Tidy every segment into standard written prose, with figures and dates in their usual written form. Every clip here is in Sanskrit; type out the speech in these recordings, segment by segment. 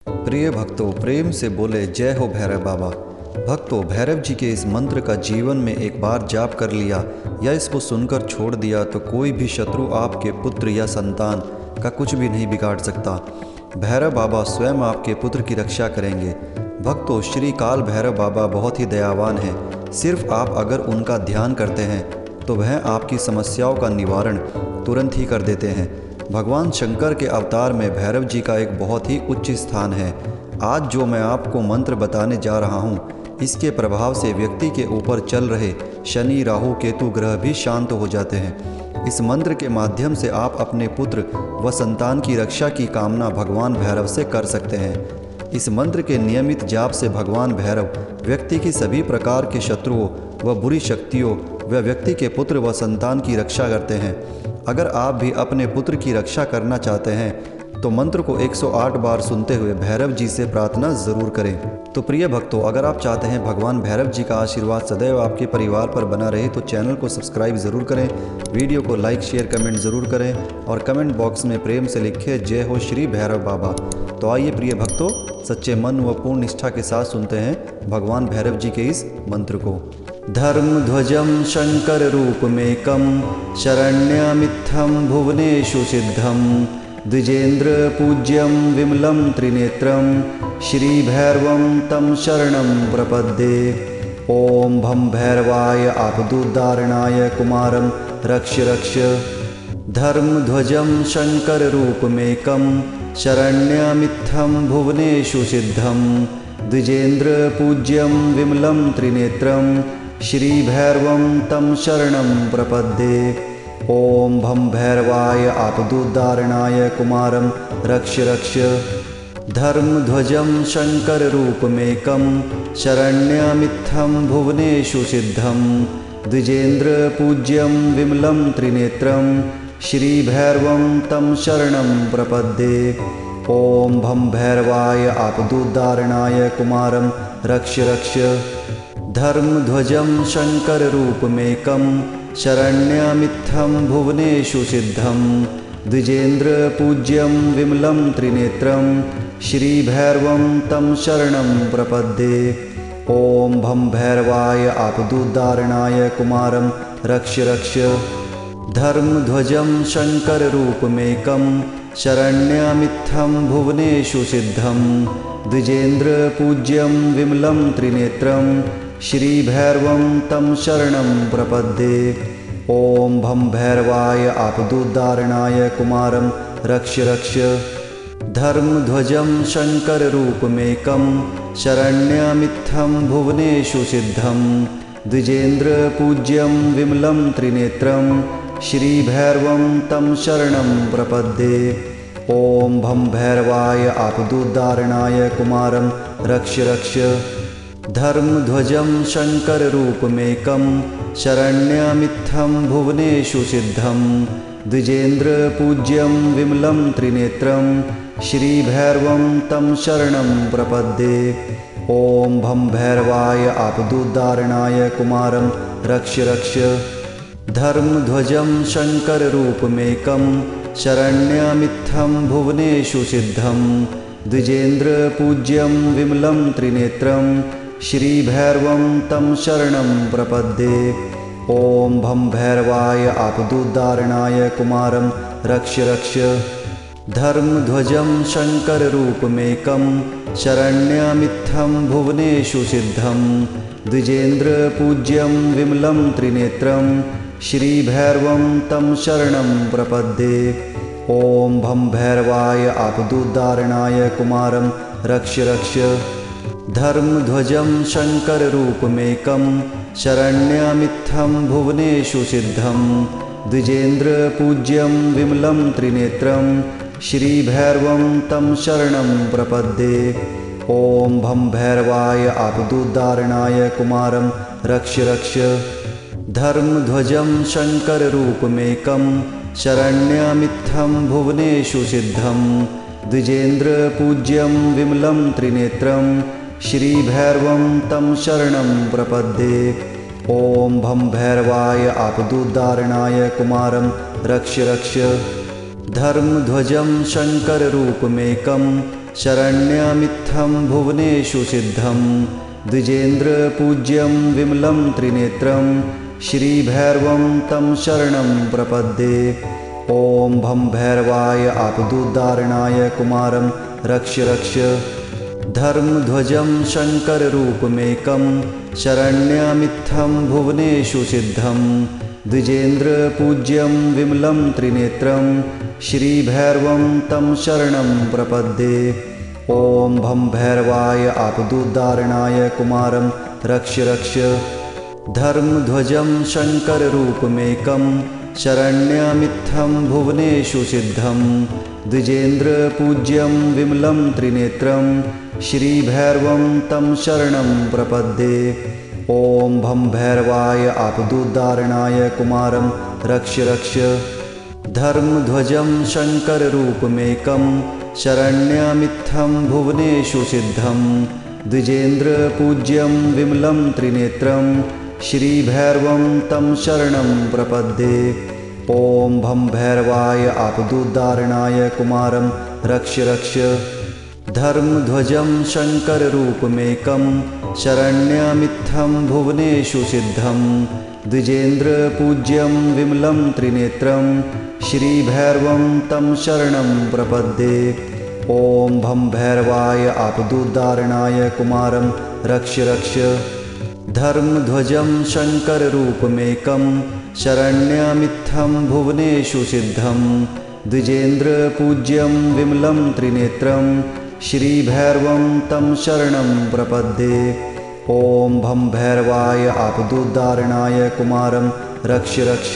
प्रिय भक्तों, प्रेम से बोले जय हो भैरव बाबा। भक्तों, भैरव जी के इस मंत्र का जीवन में एक बार जाप कर लिया या इसको सुनकर छोड़ दिया तो कोई भी शत्रु आपके पुत्र या संतान का कुछ भी नहीं बिगाड़ सकता। भैरव बाबा स्वयं आपके पुत्र की रक्षा करेंगे। भक्तों, श्री काल भैरव बाबा बहुत ही दयावान हैं। सिर्फ आप अगर उनका ध्यान करते हैं तो वह आपकी समस्याओं का निवारण तुरंत ही कर देते हैं। भगवान शंकर के अवतार में भैरव जी का एक बहुत ही उच्च स्थान है। आज जो मैं आपको मंत्र बताने जा रहा हूँ, इसके प्रभाव से व्यक्ति के ऊपर चल रहे शनि, राहु, केतु ग्रह भी शांत हो जाते हैं। इस मंत्र के माध्यम से आप अपने पुत्र व संतान की रक्षा की कामना भगवान भैरव से कर सकते हैं। इस मंत्र के नियमित जाप से भगवान भैरव व्यक्ति की सभी प्रकार के शत्रुओं व बुरी शक्तियों व व्यक्ति के पुत्र व संतान की रक्षा करते हैं। अगर आप भी अपने पुत्र की रक्षा करना चाहते हैं तो मंत्र को 108 बार सुनते हुए भैरव जी से प्रार्थना ज़रूर करें। तो प्रिय भक्तों, अगर आप चाहते हैं भगवान भैरव जी का आशीर्वाद सदैव आपके परिवार पर बना रहे तो चैनल को सब्सक्राइब ज़रूर करें, वीडियो को लाइक, शेयर, कमेंट ज़रूर करें और कमेंट बॉक्स में प्रेम से लिखें जय हो श्री भैरव बाबा। तो आइए प्रिय भक्तों, सच्चे मन व पूर्ण निष्ठा के साथ सुनते हैं भगवान भैरव जी के इस मंत्र को। धर्मध्वजं शंकर रूपमेकं शरण्यमित्थं भुवनेषु सिद्धं द्विजेन्द्र पूज्यं विमलं त्रिनेत्रं श्रीभैरवं तं शरणं प्रपद्ये। ॐ भं भैरवाय आपदुद्धारणाय कुमारं रक्ष रक्ष। धर्मध्वजं शंकर रूपमेकं शरण्यमित्थं भुवनेषु सिद्धं द्विजेन्द्र पूज्यं विमलं त्रिनेत्रं श्रीभैरवं तं शरणं प्रपद्ये। ॐ भं भैरवाय आपदुद्धारणाय कुमारं रक्ष रक्ष। धर्मध्वजं शंकर रूपमेकं शरण्यमित्थं भुवनेषु सिद्धं द्विजेन्द्र पूज्यं विमलं त्रिनेत्रं श्रीभैरवं तं शरणं प्रपद्ये। ॐ भं भैरवाय आपदुद्धारणाय कुमारं रक्ष रक्ष। धर्मध्वजं शंकर रूपमेकं शरण्यमित्थं भुवनेषु सिद्धं द्विजेन्द्र पूज्यं विमलं त्रिनेत्रं श्रीभैरवं तं शरणं प्रपद्ये। ॐ भं भैरवाय आपदुद्धारणाय कुमारं रक्ष रक्ष। धर्मध्वजं शंकर रूपमेकं शरण्यमित्थं भुवनेषु सिद्धं द्विजेन्द्र पूज्यं विमलं त्रिनेत्रं श्रीभैरवं तं शरणं प्रपद्ये। ॐ भं भैरवाय आपदुद्धारणाय कुमारं रक्ष रक्ष। धर्मध्वजं शंकर रूपमेकं शरण्यमित्थं भुवनेषु सिद्धं द्विजेन्द्र पूज्यं विमलं त्रिनेत्रं श्रीभैरवं तं शरणं प्रपद्ये। ॐ भं भैरवाय आपदुद्धारणाय कुमारं रक्ष रक्ष। धर्मध्वजं शंकर रूपमेकं शरण्यमित्थं भुवनेषु सिद्धं द्विजेन्द्र पूज्यं विमलं त्रिनेत्रं श्रीभैरवं तं शरणं प्रपद्ये। ॐ भं भैरवाय आपदुद्धारणाय कुमारं रक्ष रक्ष। धर्मध्वजं शंकर रूपमेकं शरण्यमित्थं भुवनेषु सिद्धं द्विजेन्द्र पूज्यं विमलं त्रिनेत्रं श्रीभैरवं तं शरणं प्रपद्ये। ॐ भं भैरवाय आपदुद्धारणाय कुमारं रक्ष रक्ष। धर्मध्वजं शंकर रूपमेकं शरण्यमित्थं भुवनेषु सिद्धं द्विजेन्द्र पूज्यं विमलं त्रिनेत्रं श्रीभैरवं तं शरणं प्रपद्ये। ॐ भं भैरवाय आपदुद्धारणाय कुमारं रक्ष रक्ष। धर्मध्वजं शंकर रूपमेकं शरण्यमित्थं भुवनेषु सिद्धं द्विजेन्द्र पूज्यं विमलं त्रिनेत्रं श्रीभैरवं तं शरणं प्रपद्ये। ॐ भं भैरवाय आपदुद्धारणाय कुमारं रक्ष रक्ष। धर्मध्वजं शंकर रूपमेकं शरण्यमित्थं भुवनेषु सिद्धं द्विजेन्द्र पूज्यं विमलं त्रिनेत्रं श्रीभैरवं तं शरणं प्रपद्ये। ॐ भं भैरवाय आपदुद्धारणाय कुमारं रक्ष रक्ष। धर्मध्वजं शंकर रूपमेकं शरण्यमित्थं भुवनेषु सिद्धं द्विजेन्द्रपूज्यं विमलं त्रिनेत्रं श्रीभैरवं तं शरणं प्रपद्ये। ॐ भं भैरवाय आपदुद्धारणाय कुमारं रक्ष रक्ष। धर्मध्वजं शङ्कररूपमेकं शरण्यमित्थं भुवनेषु सिद्धं द्विजेन्द्रपूज्यं विमलं त्रिनेत्रं श्रीभैरवं तं शरणं प्रपद्ये। ॐ भं भैरवाय आपदुद्धारणाय कुमारं रक्ष रक्ष। धर्मध्वजं शङ्कररूपमेकं शरण्यमित्थं भुवनेषु सिद्धं द्विजेन्द्रपूज्यं विमलं त्रिनेत्रं श्रीभैरवं तं शरणं प्रपद्ये। ॐ भं भैरवाय आपदुद्धारणाय कुमारं रक्ष रक्ष। धर्मध्वजं शङ्कररूपमेकं शरण्यमित्थं भुवनेषु सिद्धं द्विजेन्द्रपूज्यं विमलं त्रिनेत्रं श्रीभैरवं तं शरणं प्रपद्ये। ॐ भं भैरवाय आपदुद्धारणाय कुमारं रक्ष रक्ष। धर्मध्वजं शङ्कररूपमेकं शरण्यमित्थं भुवनेषु सिद्धं द्विजेन्द्रपूज्यं विमलं त्रिनेत्रं श्रीभैरवं तं शरणं प्रपद्ये। ॐ भं भैरवाय आपदुद्धारणाय कुमारं रक्ष रक्ष। धर्मध्वजं शङ्कररूपमेकं शरण्यमित्थं भुवनेषु सिद्धं द्विजेन्द्रपूज्यं विमलं त्रिनेत्रं श्रीभैरवं तं शरणं प्रपद्ये। ॐ भं भैरवाय आपदुद्धारणाय कुमारं रक्ष रक्ष।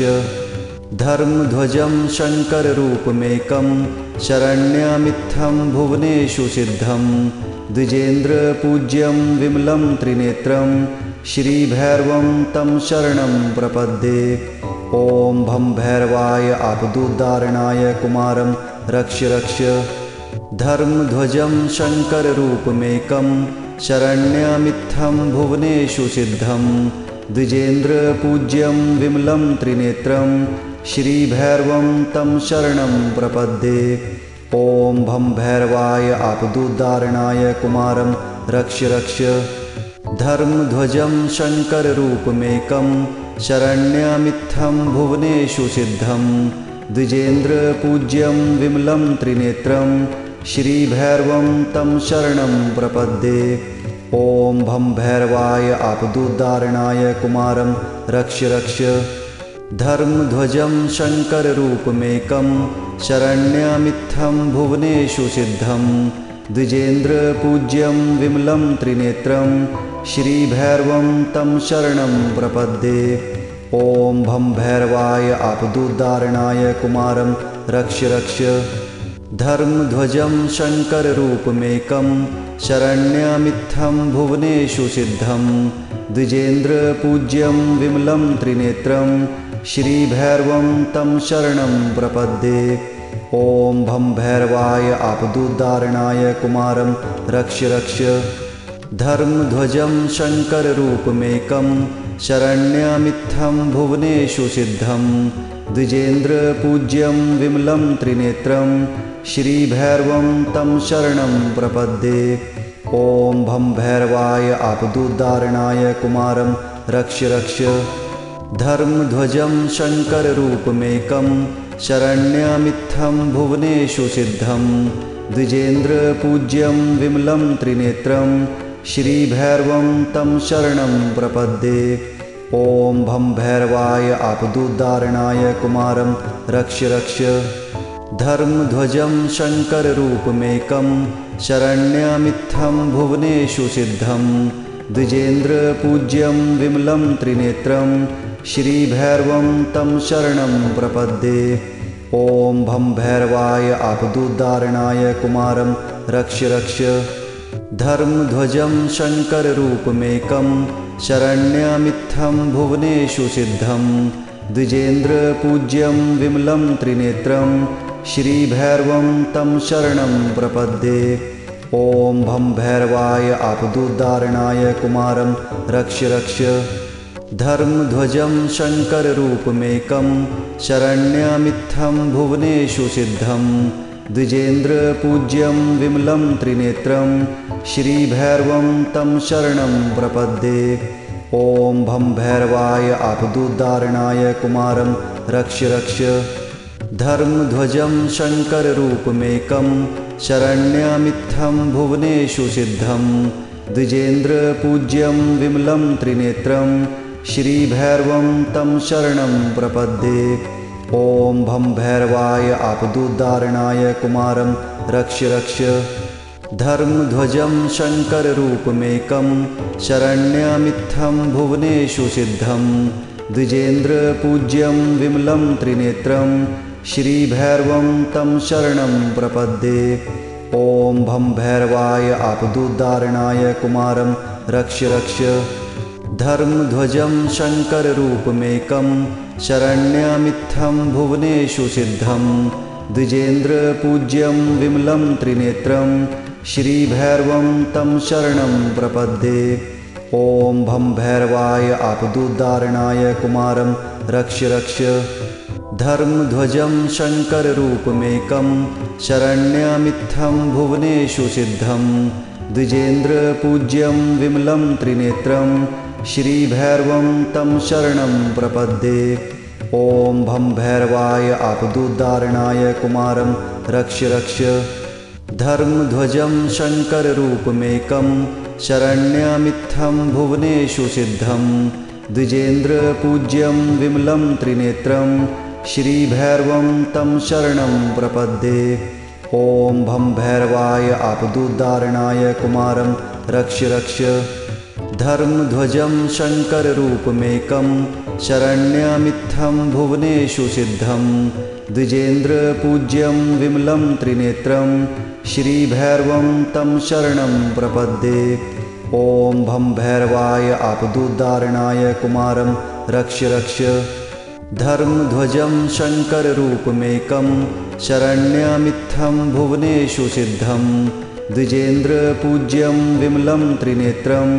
धर्मध्वजं शङ्कररूपमेकं शरण्यमित्थं भुवनेषु सिद्धं द्विजेन्द्रपूज्यं विमलं त्रिनेत्रं श्रीभैरवं तं शरणं प्रपद्ये। ॐ भं भैरवाय आपदुद्धारणाय कुमारं रक्ष रक्ष। धर्मध्वजं शङ्कररूपमेकं शरण्यमित्थं भुवनेषु सिद्धं द्विजेन्द्रपूज्यं विमलं त्रिनेत्रं श्रीभैरवं तं शरणं प्रपद्ये। ॐ भं भैरवाय आपदुद्धारणाय कुमारं रक्ष रक्ष। धर्मध्वजं शङ्कररूपमेकं शरण्यमित्थं भुवनेषु सिद्धं द्विजेन्द्रपूज्यं विमलं त्रिनेत्रं श्रीभैरवं तं शरणं प्रपद्ये। ॐ भं भैरवाय आपदुद्धारणाय कुमारं रक्ष रक्ष। धर्मध्वजं शङ्कररूपमेकं शरण्यमित्थं भुवनेषु सिद्धं द्विजेन्द्रपूज्यं विमलं त्रिनेत्रं श्रीभैरवं तं शरणं प्रपद्ये। ॐ भं भैरवाय आपदुद्धारणाय कुमारं रक्ष रक्ष। धर्मध्वजं शङ्कररूपमेकं शरण्यमित्थं भुवनेषु सिद्धं द्विजेन्द्रपूज्यं विमलं त्रिनेत्रं श्रीभैरवं तं शरणं प्रपद्ये। ॐ भं भैरवाय आपदुद्धारणाय कुमारं रक्ष रक्ष। धर्मध्वजं शङ्कररूपमेकं शरण्यमित्थं भुवनेषु सिद्धं द्विजेन्द्रपूज्यं विमलं त्रिनेत्रं श्रीभैरवं तं शरणं प्रपद्ये। ॐ भं भैरवाय आपदुद्धारणाय कुमारं रक्ष रक्ष। धर्मध्वजं शङ्कररूपमेकं शरण्यमित्थं भुवनेषु सिद्धं द्विजेन्द्रपूज्यं विमलं त्रिनेत्रं श्रीभैरवं तं शरणं प्रपद्ये। ॐ भं भैरवाय आपदुद्धारणाय कुमारं रक्ष रक्ष। धर्मध्वजं शङ्कररूपमेकं शरण्यमित्थं भुवनेषु सिद्धं द्विजेन्द्रपूज्यं विमलं त्रिनेत्रं श्रीभैरवं तं शरणं प्रपद्ये। ॐ भं भैरवाय आपदुद्धारणाय कुमारं रक्ष रक्ष। धर्मध्वजं शङ्कररूपमेकं शरण्यमित्थं भुवनेषु सिद्धं द्विजेन्द्रपूज्यं विमलं त्रिनेत्रं श्रीभैरवं तं शरणं प्रपद्ये। ॐ भं भैरवाय आपदुद्धारणाय कुमारं रक्ष रक्ष। धर्मध्वजं शङ्कररूपमेकं शरण्यमित्थं भुवनेषु सिद्धं द्विजेन्द्रपूज्यं विमलं त्रिनेत्रं श्रीभैरवं तं शरणं प्रपद्ये। ॐ भं भैरवाय आपदुद्धारणाय कुमारं रक्ष रक्ष। धर्मध्वजं शङ्कररूपमेकं शरण्यमित्थं भुवनेषु सिद्धं द्विजेन्द्रपूज्यं विमलं त्रिनेत्रं श्रीभैरवं तं शरणं प्रपद्ये। ॐ भं भैरवाय आपदुद्धारणाय कुमारं रक्ष रक्ष। धर्मध्वजं शङ्कररूपमेकं शरण्यमित्थं भुवनेषु सिद्धं द्विजेन्द्रपूज्यं विमलं त्रिनेत्रं श्रीभैरवं तं शरणं प्रपद्ये। ॐ भं भैरवाय आपदुद्धारणाय कुमारं रक्ष रक्ष। धर्मध्वजं शङ्कररूपमेकं शरण्यमित्थं भुवनेषु सिद्धं द्विजेन्द्रपूज्यं विमलं त्रिनेत्रं श्रीभैरवं तं शरणं प्रपद्ये। ॐ भं भैरवाय आपदुद्धारणाय कुमारं रक्ष रक्ष। धर्मध्वजं शङ्कररूपमेकं शरण्यमित्थं भुवनेषु सिद्धं द्विजेन्द्रपूज्यं विमलं त्रिनेत्रं श्रीभैरवं तं शरणं प्रपद्ये। ॐ भं भैरवाय आपदुद्धारणाय कुमारं रक्ष रक्ष। धर्मध्वजं शङ्कररूपमेकं शरण्यमित्थं भुवनेषु सिद्धं द्विजेन्द्रपूज्यं विमलं त्रिनेत्रं श्रीभैरवं तं शरणं प्रपद्ये। ॐ भं भैरवाय आपदुद्धारणाय कुमारं रक्ष रक्ष। धर्मध्वजं शङ्कररूपमेकं शरण्यमित्थं भुवनेषु सिद्धं द्विजेन्द्रपूज्यं विमलं त्रिनेत्रं श्रीभैरवं तं शरणं प्रपद्ये। ॐ भं भैरवाय आपदुद्धारणाय कुमारं रक्ष रक्ष। धर्मध्वजं शङ्कररूपमेकं शरण्यमित्थं भुवनेषु सिद्धं द्विजेन्द्रपूज्यं विमलं त्रिनेत्रं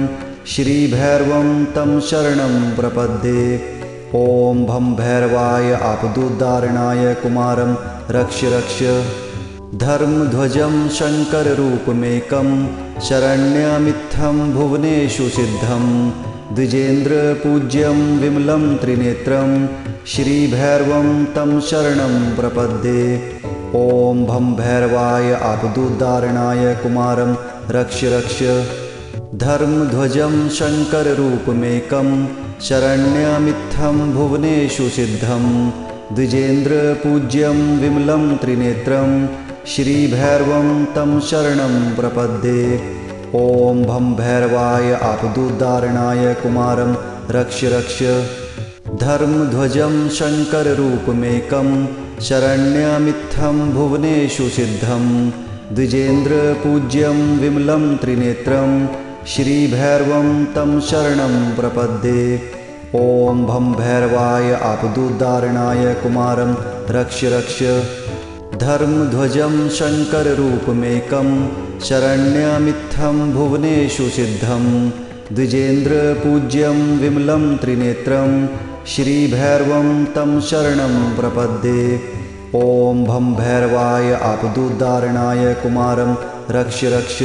श्रीभैरवं तं शरणं प्रपद्ये। ॐ भं भैरवाय आपदुद्धारणाय कुमारं रक्ष रक्ष। धर्मध्वजं शङ्कररूपमेकं शरण्यमित्थं भुवनेषु सिद्धं द्विजेन्द्रपूज्यं विमलं त्रिनेत्रं श्रीभैरवं तं शरणं प्रपद्ये। ॐ भं भैरवाय आपदुद्धारणाय कुमारं रक्ष रक्ष। धर्मध्वजं शङ्कररूपमेकं शरण्यमित्थं भुवनेषु सिद्धं द्विजेन्द्रपूज्यं विमलं त्रिनेत्रं श्रीभैरवं तं शरणं प्रपद्ये। ॐ भं भैरवाय आपदुद्धारणाय कुमारं रक्ष रक्ष। धर्मध्वजं शङ्कररूपमेकं शरण्यमित्थं भुवनेषु सिद्धं द्विजेन्द्रपूज्यं विमलं त्रिनेत्रं श्रीभैरवं तं शरणं प्रपद्ये। ॐ भं भैरवाय आपदुद्धारणाय कुमारं रक्ष रक्ष। धर्मध्वजं शङ्कररूपमेकं शरण्यमित्थं भुवनेषु सिद्धं द्विजेन्द्रपूज्यं विमलं त्रिनेत्रं श्रीभैरवं तं शरणं प्रपद्ये। ॐ भं भैरवाय आपदुद्धारणाय कुमारं रक्ष रक्ष।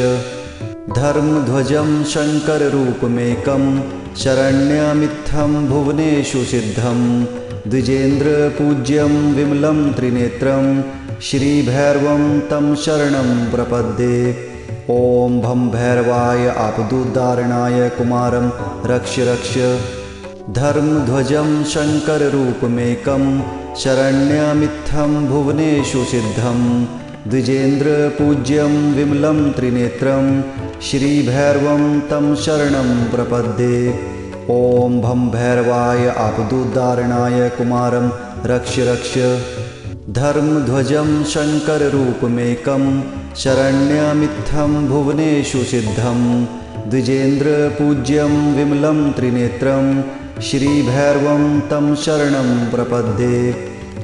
धर्मध्वजं शङ्कररूपमेकं शरण्यमित्थं भुवनेषु सिद्धं द्विजेन्द्रपूज्यं विमलं त्रिनेत्रं श्रीभैरवं तं शरणं प्रपद्ये। ॐ भं भैरवाय आपदुद्धारणाय कुमारं रक्ष रक्ष। धर्मध्वजं शङ्कररूपमेकं शरण्यमित्थं भुवनेषु सिद्धं द्विजेन्द्रपूज्यं विमलं त्रिनेत्रं श्रीभैरवं तं शरणं प्रपद्ये। ॐ भं भैरवाय आपदुद्धारणाय कुमारं रक्ष रक्ष। धर्मध्वजं शङ्कररूपमेकं शरण्यमित्थं भुवनेषु सिद्धं द्विजेन्द्रपूज्यं विमलं त्रिनेत्रं श्रीभैरवं तं शरणं प्रपद्ये।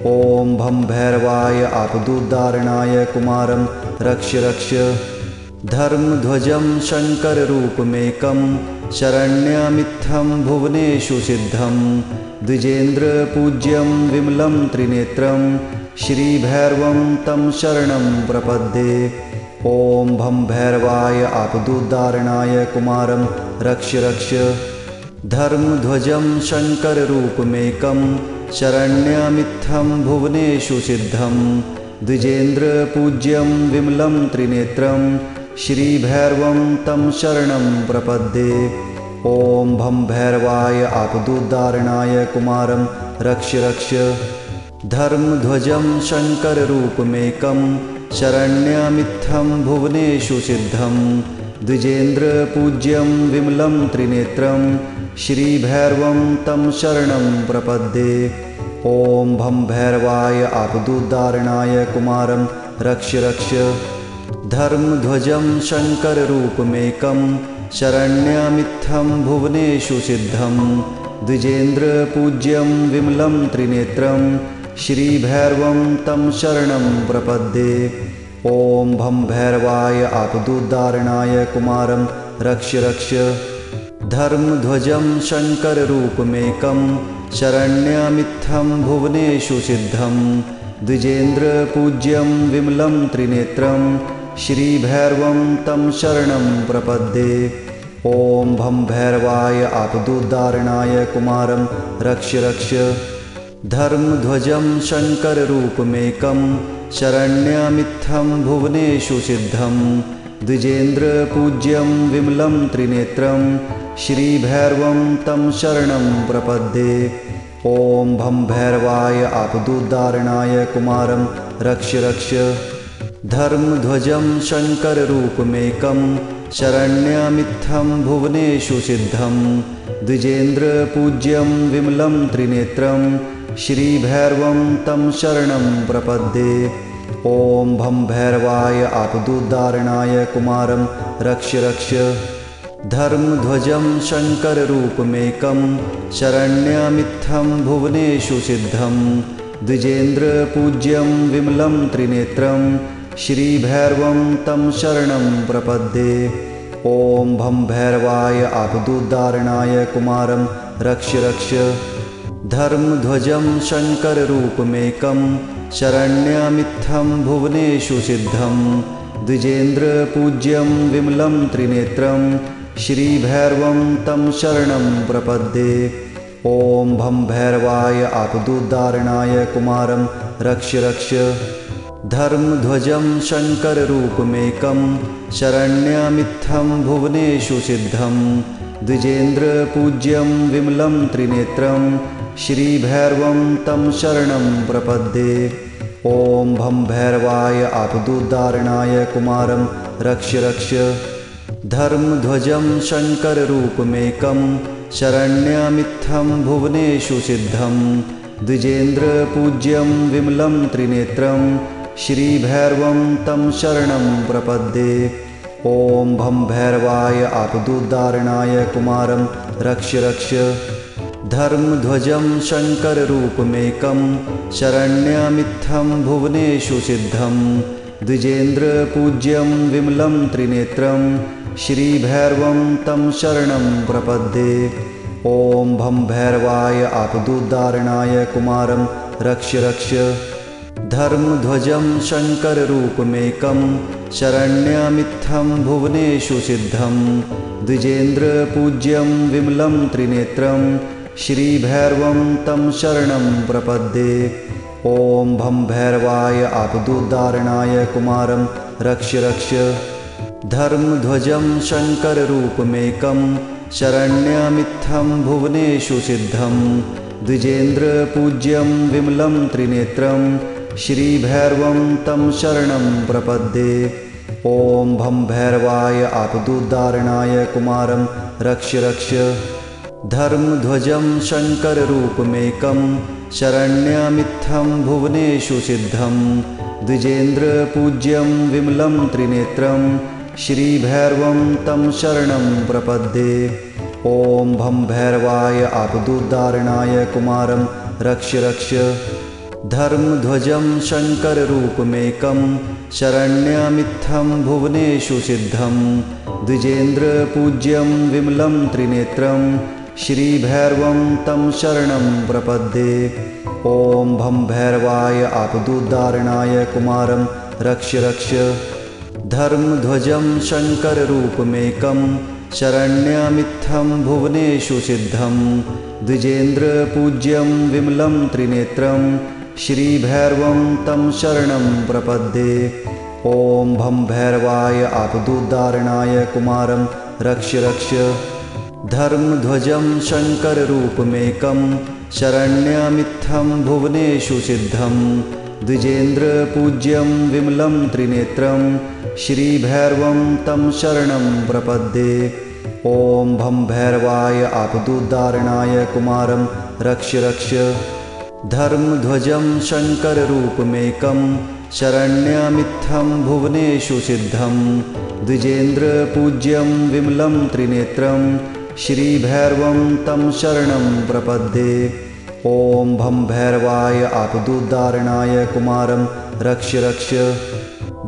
ॐ भं भैरवाय आपदुद्धारणाय कुमारं रक्ष रक्ष। धर्मध्वजं शङ्कररूपमेकं शरण्यमित्थं भुवनेषु सिद्धं द्विजेन्द्रपूज्यं विमलं त्रिनेत्रं श्रीभैरवं तं शरणं प्रपद्ये। ॐ भं भैरवाय आपदुद्धारणाय कुमारं रक्ष रक्ष। धर्मध्वजं शङ्कररूपमेकं शरण्यमित्थं भुवनेषु सिद्धं द्विजेन्द्रपूज्यं विमलं त्रिनेत्रं श्रीभैरवं तं शरणं प्रपद्ये। ॐ भं भैरवाय आपदुद्धारणाय कुमारं रक्ष रक्ष। धर्मध्वजं शङ्कररूपमेकं शरण्यमित्थं भुवनेषु सिद्धं द्विजेन्द्रपूज्यं विमलं त्रिनेत्रं श्रीभैरवं तं शरणं प्रपद्ये। ॐ भं भैरवाय आपदुद्धारणाय कुमारं रक्ष रक्ष। धर्मध्वजं शङ्कररूपमेकं शरण्यमित्थं भुवनेषु सिद्धं द्विजेन्द्रपूज्यं विमलं त्रिनेत्रं श्रीभैरवं तं शरणं प्रपद्ये। ॐ भं भैरवाय आपदुद्धारणाय कुमारं रक्ष रक्ष। धर्मध्वजं शङ्कररूपमेकं शरण्यमित्थं भुवनेषु सिद्धं द्विजेन्द्रपूज्यं विमलं त्रिनेत्रं श्रीभैरवं तं शरणं प्रपद्ये। ॐ भं भैरवाय आपदुद्धारणाय कुमारं रक्ष रक्ष। धर्मध्वजं शङ्कररूपमेकं शरण्यमित्थं भुवनेषु सिद्धं द्विजेन्द्रपूज्यं विमलं त्रिनेत्रं श्रीभैरवं तं शरणं प्रपद्ये। ॐ भं भैरवाय आपदुद्धारणाय कुमारं रक्ष रक्ष। धर्मध्वजं शङ्कररूपमेकं शरण्यमित्थं भुवनेषु सिद्धं द्विजेन्द्रपूज्यं विमलं त्रिनेत्रं श्रीभैरवं तं शरणं प्रपद्ये। ॐ भं भैरवाय आपदुद्धारणाय कुमारं रक्ष रक्ष। धर्मध्वजं शङ्कररूपमेकं शरण्यमित्थं भुवनेषु सिद्धं द्विजेन्द्रपूज्यं विमलं त्रिनेत्रं श्रीभैरवं तं शरणं प्रपद्ये। ॐ भं भैरवाय आपदुद्धारणाय कुमारं रक्ष रक्ष। धर्मध्वजं शङ्कररूपमेकं शरण्यमित्थं भुवनेषु सिद्धं द्विजेन्द्रपूज्यं विमलं त्रिनेत्रं श्रीभैरवं तं शरणं प्रपद्ये। ॐ भं भैरवाय आपदुद्धारणाय कुमारं रक्ष रक्ष। धर्मध्वजं शङ्कररूपमेकं शरण्यमित्थं भुवनेषु सिद्धं द्विजेन्द्रपूज्यं विमलं त्रिनेत्रं श्रीभैरवं तं शरणं प्रपद्ये। ॐ भं भैरवाय आपदुद्धारणाय कुमारं रक्ष रक्ष। धर्मध्वजं शङ्कररूपमेकं शरण्यमित्थं भुवनेषु सिद्धं द्विजेन्द्रपूज्यं विमलं त्रिनेत्रं श्रीभैरवं तं शरणं प्रपद्ये। ॐ भं भैरवाय आपदुद्धारणाय कुमारं रक्ष रक्ष। धर्मध्वजं शङ्कररूपमेकं शरण्यमित्थं भुवनेषु सिद्धं द्विजेन्द्रपूज्यं विमलं त्रिनेत्रं श्रीभैरवं तं शरणं प्रपद्ये। ॐ भं भैरवाय आपदुद्धारणाय कुमारं रक्ष रक्ष। धर्मध्वजं शङ्कररूपमेकं शरण्यमित्थं भुवनेषु सिद्धं द्विजेन्द्रपूज्यं विमलं त्रिनेत्रं श्रीभैरवं तं शरणं प्रपद्ये। ॐ भं भैरवाय आपदुद्धारणाय कुमारं रक्ष रक्ष। धर्मध्वजं शङ्कररूपमेकं शरण्यमित्थं भुवनेषु सिद्धं द्विजेन्द्रपूज्यं विमलं त्रिनेत्रं श्रीभैरवं तं शरणं प्रपद्ये। ॐ भं भैरवाय आपदुद्धारणाय कुमारं रक्ष रक्ष। धर्मध्वजं शङ्कररूपमेकं शरण्यमित्थं भुवनेषु सिद्धं द्विजेन्द्रपूज्यं विमलं त्रिनेत्रं श्रीभैरवं तं शरणं प्रपद्ये। ॐ भं भैरवाय आपदुद्धारणाय कुमारं रक्ष रक्ष। धर्मध्वजं शङ्कररूपमेकं शरण्यमित्थं भुवनेषु सिद्धं द्विजेन्द्रपूज्यं विमलं त्रिनेत्रं श्रीभैरवं तं शरणं प्रपद्ये। ॐ भं भैरवाय आपदुद्धारणाय कुमारं रक्ष रक्ष। धर्मध्वजं शङ्कररूपमेकं शरण्यमित्थं भुवनेषु सिद्धं द्विजेन्द्रपूज्यं विमलं त्रिनेत्रं श्रीभैरवं तं शरणं प्रपद्ये। ॐ भं भैरवाय आपदुद्धारणाय कुमारं रक्ष रक्ष। धर्मध्वजं शङ्कररूपमेकं शरण्यमित्थं भुवनेषु सिद्धं द्विजेन्द्रपूज्यं विमलं त्रिनेत्रं श्रीभैरवं तं शरणं प्रपद्ये। ॐ भं भैरवाय आपदुद्धारणाय कुमारं रक्ष रक्ष। धर्मध्वजं शङ्कररूपमेकं शरण्यमित्थं भुवनेषु सिद्धं द्विजेन्द्रपूज्यं विमलं त्रिनेत्रं श्रीभैरवं तं शरणं प्रपद्ये। ॐ भं भैरवाय आपदुद्धारणाय कुमारं रक्ष रक्ष।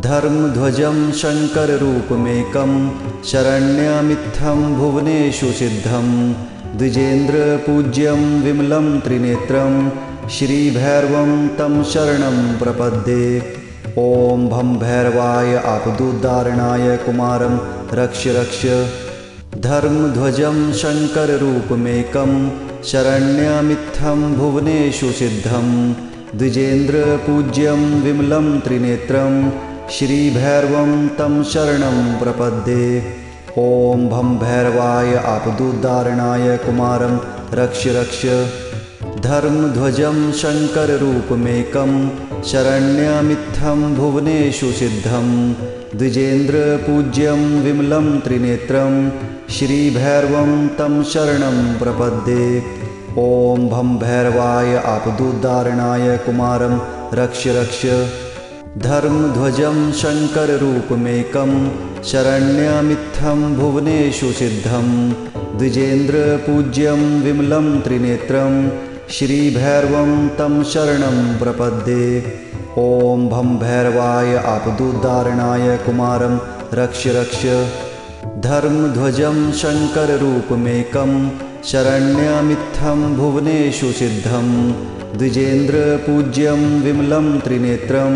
धर्मध्वजं शङ्कररूपमेकं शरण्यमित्थं भुवनेषु सिद्धं द्विजेन्द्रपूज्यं विमलं त्रिनेत्रं श्रीभैरवं तं शरणं प्रपद्ये। ॐ भं भैरवाय आपदुद्धारणाय कुमारं रक्ष रक्ष। धर्मध्वजं शङ्कररूपमेकं शरण्यमित्थं भुवनेषु सिद्धं द्विजेन्द्रपूज्यं विमलं त्रिनेत्रं श्रीभैरवं तं शरणं प्रपद्ये। ॐ भं भैरवाय आपदुद्धारणाय कुमारं रक्ष रक्ष। धर्मध्वजं शङ्कररूपमेकं शरण्यमित्थं भुवनेषु सिद्धं द्विजेन्द्रपूज्यं विमलं त्रिनेत्रं श्रीभैरवं तं शरणं प्रपद्ये। ॐ भं भैरवाय आपदुद्धारणाय कुमारं रक्ष रक्ष। धर्मध्वजं शङ्कररूपमेकं शरण्यमित्थं भुवनेषु सिद्धं द्विजेन्द्रपूज्यं विमलं त्रिनेत्रं श्रीभैरवं तं शरणं प्रपद्ये। ॐ भं भैरवाय आपदुद्धारणाय कुमारं रक्ष रक्ष। धर्मध्वजं शङ्कररूपमेकं शरण्यमित्थं भुवनेषु सिद्धं द्विजेन्द्रपूज्यं विमलं त्रिनेत्रं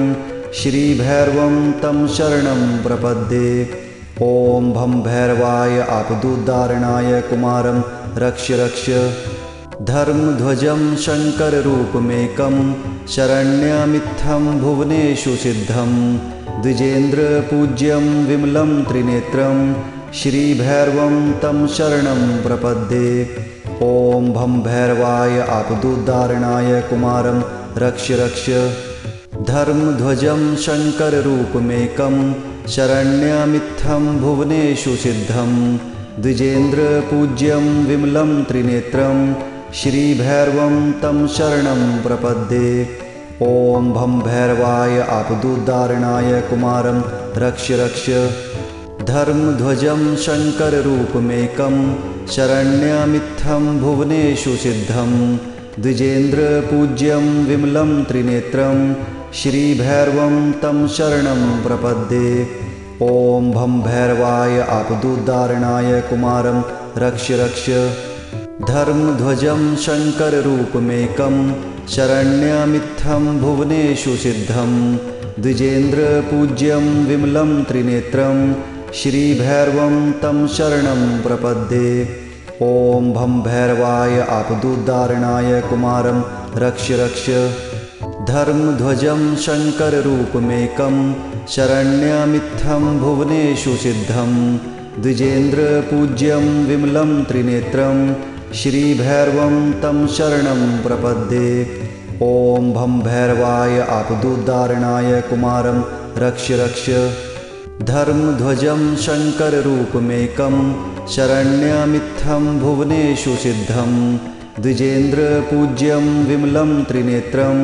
श्रीभैरवं तं शरणं प्रपद्ये। ॐ भं भैरवाय आपदुद्धारणाय कुमारं रक्ष रक्ष। धर्मध्वजं शङ्कररूपमेकं शरण्यमित्थं भुवनेषु सिद्धं द्विजेन्द्रपूज्यं विमलं त्रिनेत्रं श्रीभैरवं तं शरणं प्रपद्ये। ॐ भं भैरवाय आपदुद्धारणाय कुमारं रक्ष रक्ष। धर्मध्वजं शङ्कररूपमेकं शरण्यमित्थं भुवनेषु सिद्धं द्विजेन्द्रपूज्यं विमलं त्रिनेत्रं श्रीभैरवं तं शरणं प्रपद्ये। ॐ भं भैरवाय आपदुद्धारणाय कुमारं रक्ष रक्ष। धर्मध्वजं शङ्कररूपमेकं शरण्यमित्थं भुवनेषु सिद्धं द्विजेन्द्रपूज्यं विमलं त्रिनेत्रं श्रीभैरवं तं शरणं प्रपद्ये। ॐ भं भैरवाय आपदुद्धारणाय कुमारं रक्ष रक्ष। धर्मध्वजं शङ्कररूपमेकं शरण्यमित्थं भुवनेषु सिद्धं द्विजेन्द्रपूज्यं विमलं त्रिनेत्रं श्रीभैरवं तं शरणं प्रपद्ये। ॐ भं भैरवाय आपदुद्धारणाय कुमारं रक्ष रक्ष। धर्मध्वजं शङ्कररूपमेकं शरण्यमित्थं भुवनेषु सिद्धं द्विजेन्द्रपूज्यं विमलं त्रिनेत्रं श्रीभैरवं तं शरणं प्रपद्ये। ॐ भं भैरवाय आपदुद्धारणाय कुमारं रक्ष रक्ष। धर्मध्वजं शङ्कररूपमेकं शरण्यमित्थं भुवनेषु सिद्धं द्विजेन्द्रपूज्यं विमलं त्रिनेत्रं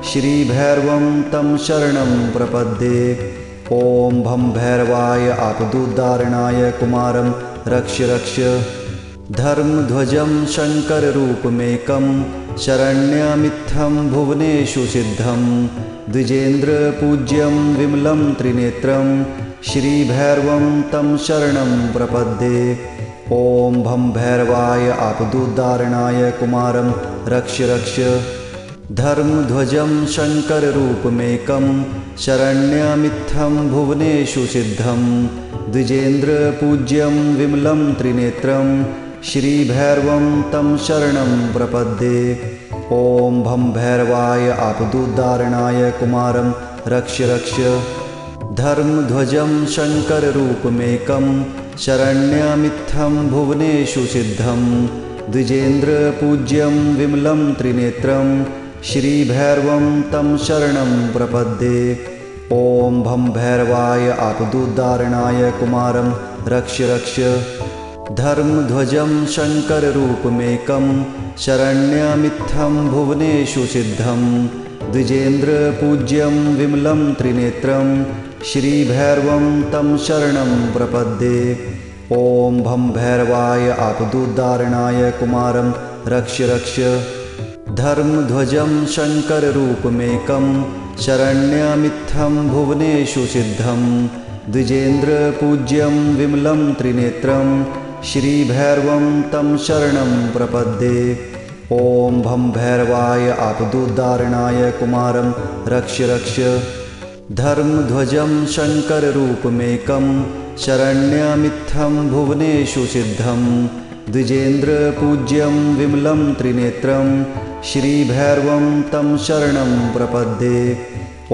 श्रीभैरवं तं शरणं प्रपद्ये। ॐ भं भैरवाय आपदुद्धारणाय कुमारं रक्ष रक्ष। धर्मध्वजं शङ्कररूपमेकं शरण्यमित्थं भुवनेषु सिद्धं द्विजेन्द्रपूज्यं विमलं त्रिनेत्रं श्रीभैरवं तं शरणं प्रपद्ये। ॐ भं भैरवाय आपदुद्धारणाय कुमारं रक्ष रक्ष। धर्मध्वजं शङ्कररूपमेकं शरण्यमित्थं भुवनेषु सिद्धं द्विजेन्द्रपूज्यं विमलं त्रिनेत्रं श्रीभैरवं तं शरणं प्रपद्ये। ॐ भं भैरवाय आपदुद्धारणाय कुमारं रक्ष रक्ष। धर्मध्वजं शङ्कररूपमेकं शरण्यमित्थं भुवनेषु सिद्धं द्विजेन्द्रपूज्यं विमलं त्रिनेत्रं श्रीभैरवं तं शरणं प्रपद्ये। ॐ भं भैरवाय आपदुद्धारणाय कुमारं रक्ष रक्ष। धर्मध्वजं शङ्कररूपमेकं शरण्यमित्थं भुवनेषु सिद्धं द्विजेन्द्रपूज्यं विमलं त्रिनेत्रं श्रीभैरवं तं शरणं प्रपद्ये। ॐ भं भैरवाय आपदुद्धारणाय कुमारं रक्ष रक्ष। धर्मध्वजं शङ्कररूपमेकं शरण्यमित्थं भुवनेषु सिद्धं द्विजेन्द्रपूज्यं विमलं त्रिनेत्रं श्रीभैरवं तं शरणं प्रपद्ये। ॐ भं भैरवाय आपदुद्धारणाय कुमारं रक्ष रक्ष। धर्मध्वजं शङ्कररूपमेकं शरण्यमित्थं भुवनेषु सिद्धं द्विजेन्द्रपूज्यं विमलं त्रिनेत्रं श्रीभैरवं तं शरणं प्रपद्ये।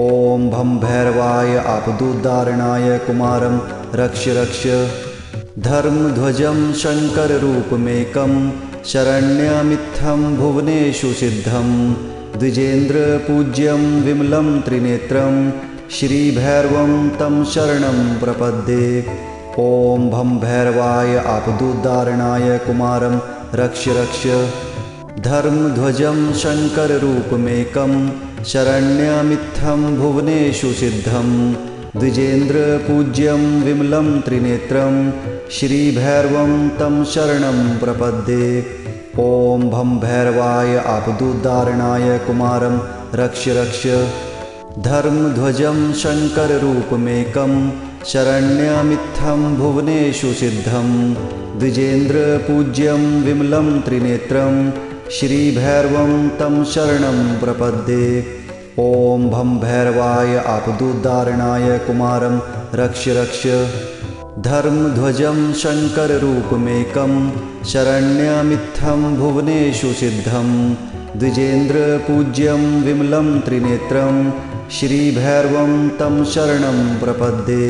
ॐ भं भैरवाय आपदुद्धारणाय कुमारं रक्ष रक्ष। धर्मध्वजं शङ्कररूपमेकं शरण्यमित्थं भुवनेषु सिद्धं द्विजेन्द्रपूज्यं विमलं त्रिनेत्रं श्रीभैरवं तं शरणं प्रपद्ये। ॐ भं भैरवाय आपदुद्धारणाय कुमारं रक्ष रक्ष। धर्मध्वजं शङ्कररूपमेकं शरण्यमित्थं भुवनेषु सिद्धं द्विजेन्द्रपूज्यं विमलं त्रिनेत्रं श्रीभैरवं तं शरणं प्रपद्ये। ॐ भं भैरवाय आपदुद्धारणाय कुमारं रक्ष रक्ष। धर्मध्वजं शङ्कररूपमेकं शरण्यमित्थं भुवनेषु सिद्धं द्विजेन्द्रपूज्यं विमलं त्रिनेत्रं श्रीभैरवं तं शरणं प्रपद्ये। ॐ भं भैरवाय आपदुद्धारणाय कुमारं रक्ष रक्ष। धर्मध्वजं शङ्कररूपमेकं शरण्यमित्थं भुवनेषु सिद्धं द्विजेन्द्रपूज्यं विमलं त्रिनेत्रं श्रीभैरवं तं शरणं प्रपद्ये।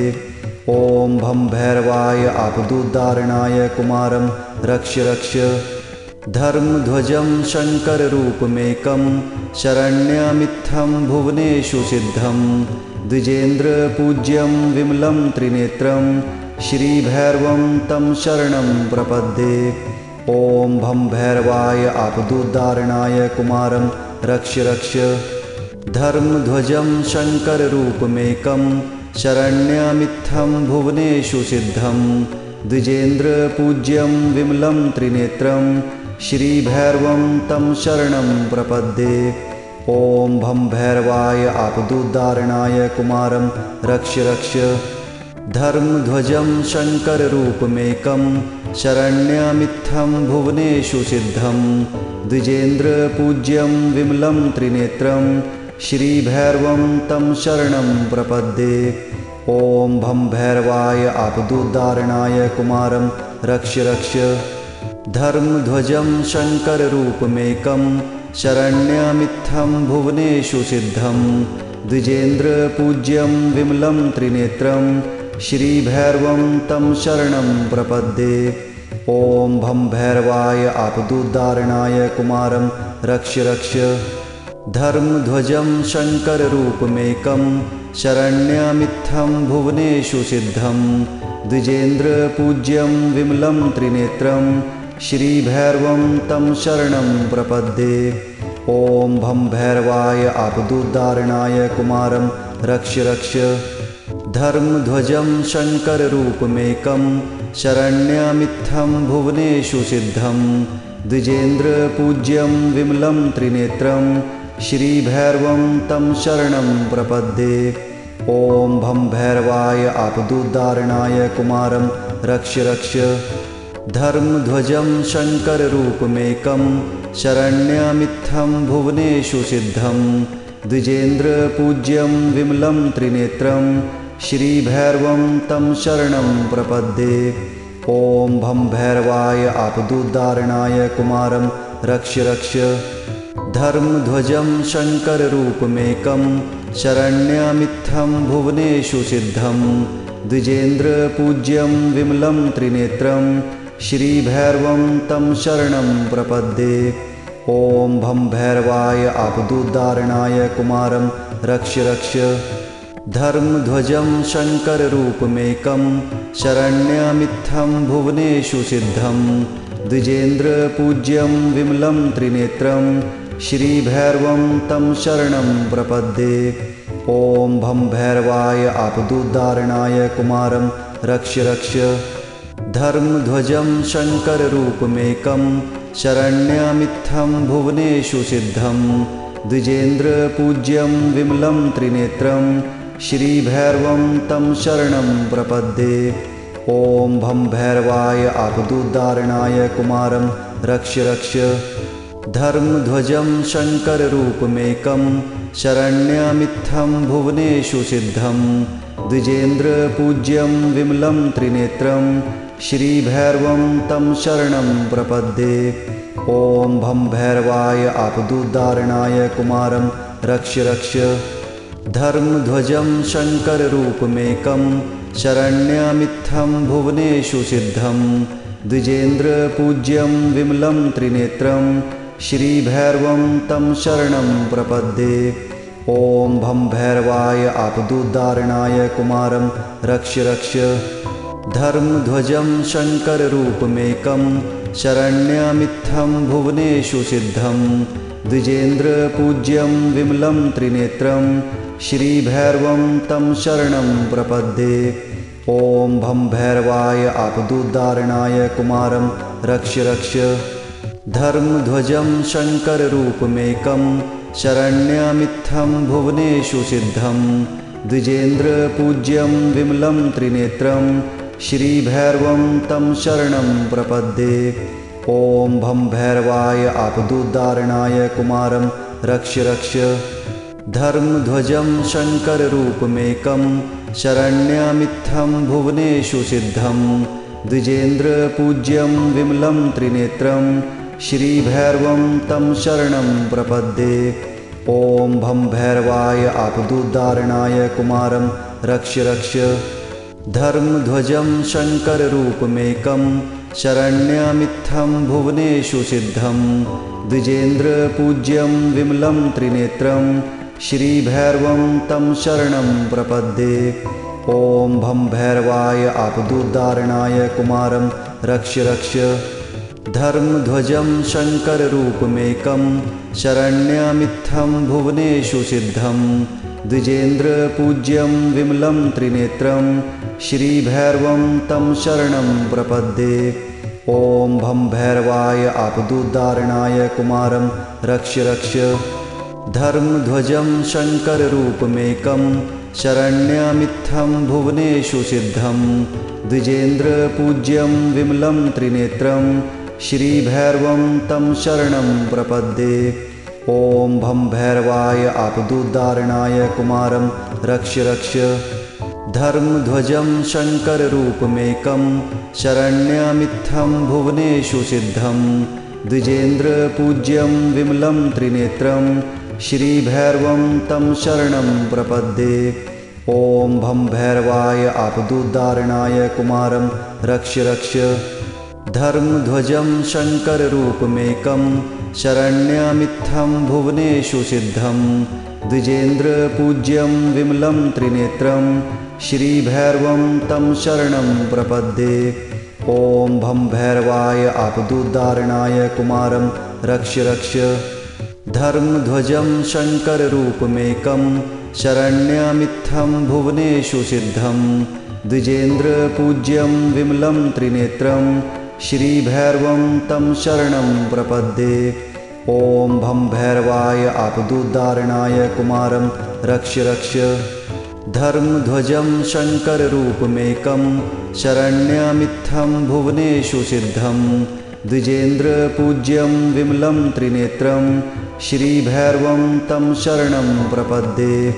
ॐ भं भैरवाय आपदुद्धारणाय कुमारं रक्ष रक्ष। धर्मध्वजं शङ्कररूपमेकं शरण्यमित्थं भुवनेषु सिद्धं द्विजेन्द्रपूज्यं विमलं त्रिनेत्रं श्रीभैरवं तं शरणं प्रपद्ये। ॐ भं भैरवाय आपदुद्धारणाय कुमारं रक्ष रक्ष। धर्मध्वजं शङ्कररूपमेकं शरण्यमित्थं भुवनेषु सिद्धं द्विजेन्द्रपूज्यं विमलं त्रिनेत्रं श्रीभैरवं तं शरणं प्रपद्ये। ॐ भं भैरवाय आपदुद्धारणाय कुमारं रक्ष रक्ष। धर्मध्वजं शङ्कररूपमेकं शरण्यमित्थं भुवनेषु सिद्धं द्विजेन्द्रपूज्यं विमलं त्रिनेत्रं श्रीभैरवं तं शरणं प्रपद्ये। ॐ भं भैरवाय आपदुद्धारणाय कुमारं रक्ष रक्ष। धर्मध्वजं शङ्कररूपमेकं शरण्यमित्थं भुवनेषु सिद्धं द्विजेन्द्रपूज्यं विमलं त्रिनेत्रं श्रीभैरवं तं शरणं प्रपद्ये। ॐ भं भैरवाय आपदुद्धारणाय कुमारं रक्ष रक्ष। धर्मध्वजं शङ्कररूपमेकं शरण्यमित्थं भुवनेषु सिद्धं द्विजेन्द्रपूज्यं विमलं त्रिनेत्रं श्रीभैरवं तं शरणं प्रपद्ये। ॐ भं भैरवाय आपदुद्धारणाय कुमारं रक्ष रक्ष। धर्मध्वजं शङ्कररूपमेकं शरण्यमित्थं भुवनेषु सिद्धं द्विजेन्द्रपूज्यं विमलं त्रिनेत्रं श्रीभैरवं तं शरणं प्रपद्ये। ॐ भं भैरवाय आपदुद्धारणाय कुमारं रक्ष रक्ष। धर्मध्वजं शङ्कररूपमेकं शरण्यमित्थं भुवनेषु सिद्धं द्विजेन्द्रपूज्यं विमलं त्रिनेत्रं श्रीभैरवं तं शरणं प्रपद्ये। ॐ भं भैरवाय आपदुद्धारणाय कुमारं रक्ष रक्ष। धर्मध्वजं शङ्कररूपमेकं शरण्यमित्थं भुवनेषु सिद्धं द्विजेन्द्रपूज्यं विमलं त्रिनेत्रं श्रीभैरवं तं शरणं प्रपद्ये। ॐ भं भैरवाय आपदुद्धारणाय कुमारं रक्ष रक्ष। धर्मध्वजं शङ्कररूपमेकं शरण्यमित्थं भुवनेषु सिद्धं द्विजेन्द्रपूज्यं विमलं त्रिनेत्रं श्रीभैरवं तं शरणं प्रपद्ये। ॐ भं भैरवाय आपदुद्धारणाय कुमारं रक्ष रक्ष। धर्मध्वजं शङ्कररूपमेकं शरण्यमित्थं भुवनेषु सिद्धं द्विजेन्द्रपूज्यं विमलं त्रिनेत्रं श्रीभैरवं तं शरणं प्रपद्ये। ॐ भं भैरवाय आपदुद्धारणाय कुमारं रक्ष रक्ष। धर्मध्वजं शङ्कररूपमेकं शरण्यमित्थं भुवनेषु सिद्धं द्विजेन्द्रपूज्यं विमलं त्रिनेत्रं श्रीभैरवं तं शरणं प्रपद्ये। ॐ भं भैरवाय आपदुद्धारणाय कुमारं रक्ष रक्ष। धर्मध्वजं शङ्कररूपमेकं शरण्यमित्थं भुवनेषु सिद्धं द्विजेन्द्रपूज्यं विमलं त्रिनेत्रं श्रीभैरवं तं शरणं प्रपद्ये। ॐ भं भैरवाय आपदुद्धारणाय कुमारं रक्ष रक्ष। धर्मध्वजं शङ्कररूपमेकं शरण्यमित्थं भुवनेषु सिद्धं द्विजेन्द्रपूज्यं विमलं त्रिनेत्रं श्रीभैरवं तं शरणं प्रपद्ये। ॐ भं भैरवाय आपदुद्धारणाय कुमारं रक्ष रक्ष। धर्मध्वजं शङ्कररूपमेकं शरण्यमित्थं भुवनेषु सिद्धं द्विजेन्द्रपूज्यं विमलं त्रिनेत्रं श्रीभैरवं तं शरणं प्रपद्ये। ॐ भं भैरवाय आपदुद्धारणाय कुमारं रक्ष रक्ष। धर्मध्वजं शङ्कररूपमेकं शरण्यमित्थं भुवनेषु सिद्धं द्विजेन्द्रपूज्यं विमलं त्रिनेत्रं श्रीभैरवं तं शरणं प्रपद्ये। ॐ भं भैरवाय आपदुद्धारणाय कुमारं रक्ष रक्ष। धर्मध्वजं शङ्कररूपमेकं शरण्यमित्थं भुवनेषु सिद्धं द्विजेन्द्रपूज्यं विमलं त्रिनेत्रं श्रीभैरवं तं शरणं प्रपद्ये। ॐ भं भैरवाय आपदुद्धारणाय कुमारं रक्ष रक्ष। धर्मध्वजं शङ्कररूपमेकं शरण्यमित्थं भुवनेषु सिद्धं द्विजेन्द्रपूज्यं विमलं त्रिनेत्रं श्रीभैरवं तं शरणं प्रपद्ये। ॐ भं भैरवाय आपदुद्धारणाय कुमारं रक्ष रक्ष। धर्मध्वजं शङ्कररूपमेकं शरण्यमित्थं भुवनेषु सिद्धं द्विजेन्द्रपूज्यं विमलं त्रिनेत्रं श्रीभैरवं तं शरणं प्रपद्ये। ॐ भं भैरवाय आपदुद्धारणाय कुमारं रक्ष रक्ष। धर्मध्वजं शङ्कररूपमेकं शरण्यमित्थं भुवनेषु सिद्धं द्विजेन्द्रपूज्यं विमलं त्रिनेत्रं श्रीभैरवं तं शरणं प्रपद्ये। ॐ भं भैरवाय आपदुद्धारणाय कुमारं रक्ष रक्ष। धर्मध्वजं शङ्कररूपमेकं शरण्यमित्थं भुवनेषु सिद्धं द्विजेन्द्रपूज्यं विमलं त्रिनेत्रं श्रीभैरवं तं शरणं प्रपद्ये। ॐ भं भैरवाय आपदुद्धारणाय कुमारं रक्ष रक्ष। धर्मध्वजं शङ्कररूपमेकं शरण्यमित्थं भुवनेषु सिद्धं द्विजेन्द्रपूज्यं विमलं त्रिनेत्रं श्रीभैरवं तं शरणं प्रपद्ये। ॐ भं भैरवाय आपदुद्धारणाय कुमारं रक्ष रक्ष। धर्मध्वजं शङ्कररूपमेकं शरण्यमित्थं भुवनेषु सिद्धं द्विजेन्द्रपूज्यं विमलं त्रिनेत्रं श्रीभैरवं तं शरणं प्रपद्ये।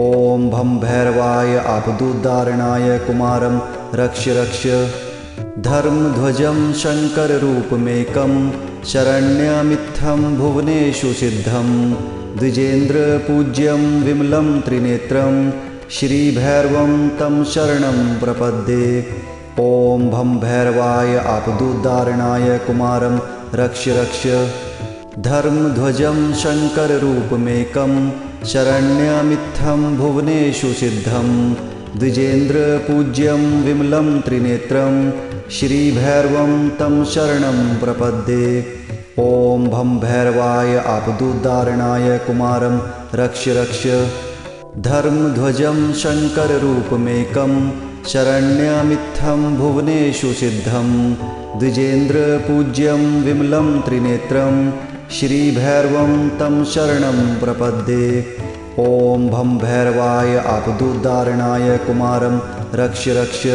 ॐ भं भैरवाय आपदुद्धारणाय कुमारं रक्ष रक्ष। धर्मध्वजं शङ्कररूपमेकं शरण्यमित्थं भुवनेषु सिद्धं द्विजेन्द्रपूज्यं विमलं त्रिनेत्रं श्रीभैरवं तं शरणं प्रपद्ये। ॐ भं भैरवाय आपदुद्धारणाय कुमारं रक्ष रक्ष। धर्मध्वजं शङ्कररूपमेकं शरण्यमित्थं भुवनेषु सिद्धं द्विजेन्द्रपूज्यं विमलं त्रिनेत्रं श्रीभैरवं तं शरणं प्रपद्ये। ॐ भं भैरवाय आपदुद्धारणाय कुमारं रक्ष रक्ष। धर्मध्वजं शङ्कररूपमेकं शरण्यमित्थं भुवनेषु सिद्धं द्विजेन्द्रपूज्यं विमलं त्रिनेत्रं श्रीभैरवं तं शरणं प्रपद्ये। ॐ भं भैरवाय आपदुद्धारणाय कुमारं रक्ष रक्ष।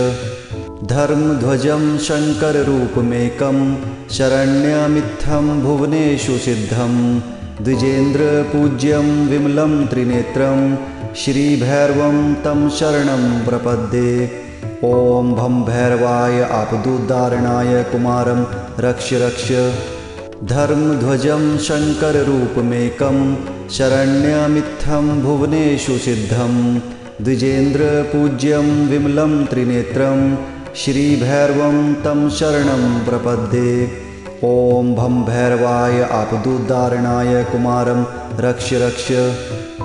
धर्मध्वजं शङ्कररूपमेकं शरण्यमित्थं भुवनेषु सिद्धं द्विजेन्द्रपूज्यं विमलं त्रिनेत्रं श्रीभैरवं तं शरणं प्रपद्ये। ॐ भं भैरवाय आपदुद्धारणाय कुमारं रक्ष रक्ष। धर्मध्वजं शङ्कररूपमेकं शरण्यमित्थं भुवनेषु सिद्धं द्विजेन्द्रपूज्यं विमलं त्रिनेत्रं श्रीभैरवं तं शरणं प्रपद्ये। ॐ भं भैरवाय आपदुद्धारणाय कुमारं रक्ष रक्ष।